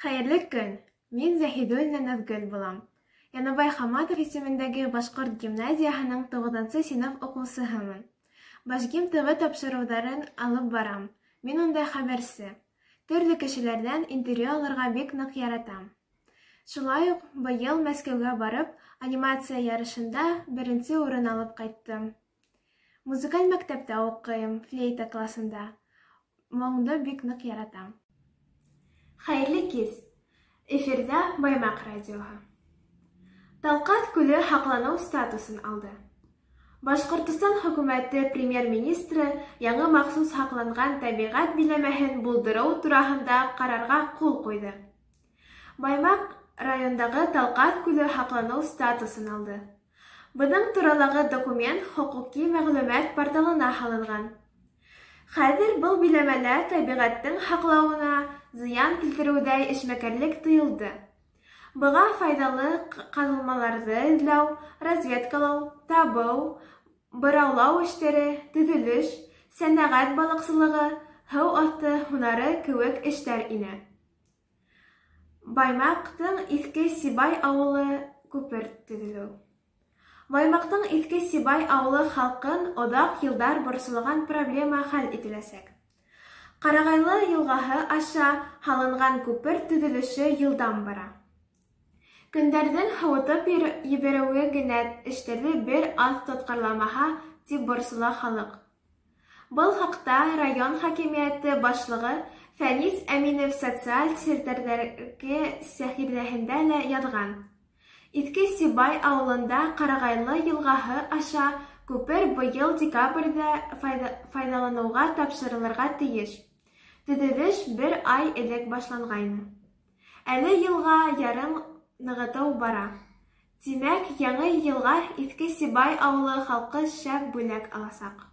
Хәерле көн! Мин Заһидуллина Назгөл булам. Яныбай Хаматов исемендәге Башҡорт гимназияһының 9-нчы сыйныф уҡыусыһымын. Башгим ТВ тапшырыуҙарын алып барам. Мин унда хәбәрсе. Төрлө кешеләрҙән интервью алырға бик ныҡ яратам. Шулай уҡ быйыл Мәскәүгә барып, анимация ярышында 1-нче урын алып ҡайттым. Музыкаль мәктәптә уҡыйым, флейта классында. Моңдо бик ныҡ яратам. Хәйерле кис! Эфирҙә Баймаҡ радиоһы. Талҡаҫ күле һаҡланыу статусын алды. Башҡортостан хөкүмәте премьер-министры яңы махсус һаҡланған тәбиғәт биләмәһен булдырыу тураһында ҡарарға ҡул ҡуйҙы. Баймаҡ райондағы Талҡаҫ күле һаҡланыу статусын алды. Бының туралағы документ хоҡуҡи мәғлүмәт порталына һалынған. Хәҙер был биләмәлә тәбиғәттең һаҡлауына зыян килтереүҙә эшмәкәрлек тыйылды. Быға файҙалы ҡаҙылмаларҙы эҙләү, разведкалау, табыу, быраулау эштәре, төҙөлөш, сәнәғәт балыҡсылығы, һыу аҫты һунары кеүек эштәр инә. Баймаҡтың Иҫке Сибай ауылы күпер төҙөлөү. Баймаҡтың Иҫке Сибай ауылы халҡын оҙаҡ йылдар борсолған проблема хәл ителәсәк. Ҡарағайлы йылғаһы аша һалынған күпер төҙөлөшө йылдан бара. Көндәрҙең һыуытып ебәреүе генә эштәрҙе бер аҙ тотҡарламаһа, тип борсола халыҡ. Был хаҡта район хакимиәте башлығы Фәнис Әминев социаль селтәрҙәге сәхифәһендә лә яҙған. Иҫке Сибай ауылында Ҡарағайлы йылғаһы аша күпер быйыл декабрҙә файҙаланыуға тапшырылырға тейеш. Төҙөлөш бер ай элек башланғайны. Әле йылға ярым нығытыу бара. Тимәк, яңы йылға Иҫке Сибай ауылы халҡы шәп бүләк аласаҡ.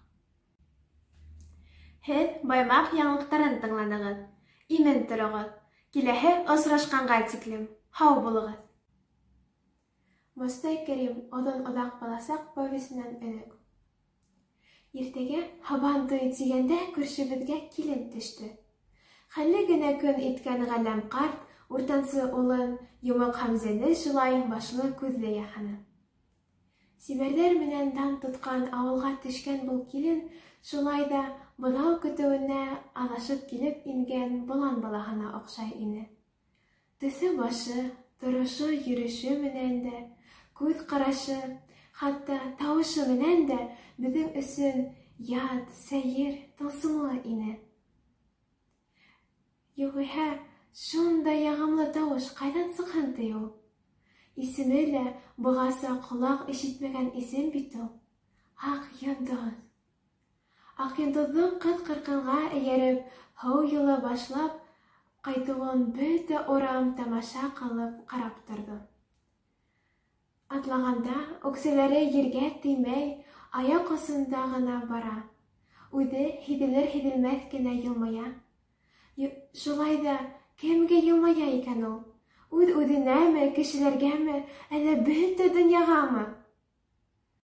Һеҙ Баймаҡ яңылыҡтарын тыңланығыҙ. Имен тороғоҙ. Киләһе осрашҡанға тиклем. Һау булығыҙ. Мостай Кәрим оҙон-оҙаҡ баласаҡ повесенән элек. Иртәгә һабан туйы тигәндә күршебеҙгә килен төштө. Хәлле генә көн иткән Ғәләм ҡарт уртансы улын Йомоҡ Хәмзәне шулай башлы күҙле яһаны. Сибәрҙәр менән дан тотҡан ауылға төшкән был килен шулай да бынау көтөүенә аҙашып килеп ингән болан балаһына оҡшай ине. Төҫө башы, торошо, йөрөшө менән дә, күҙ ҡарашы, хатта тауышы менән дә беҙҙең өсөн ят, сәйер, тылсымлы ине. Юғиһә, шундай яғымлы тауыш ҡайҙан сыҡһын ти ул? Исеме лә бығаса ҡолаҡ ишетмәгән исем бит ул. Аҡ йондоҙ. Аҡ йондоҙҙоң ҡыҙ-ҡырҡынға эйәреп, һыу юлы башлап ҡайтыуын бөтә урам тамаша ҡылып ҡарап торҙо. Атлағанда үксәләре ергә теймәй, аяҡ осонда ғына бара. Үҙе һиҙелер-һиҙелмәҫ кенә йылмая. Шулай да кемгә йылмая икән ул? Үҙ-үҙенәме, кешеләргәме, әллә бөтә донъяғамы?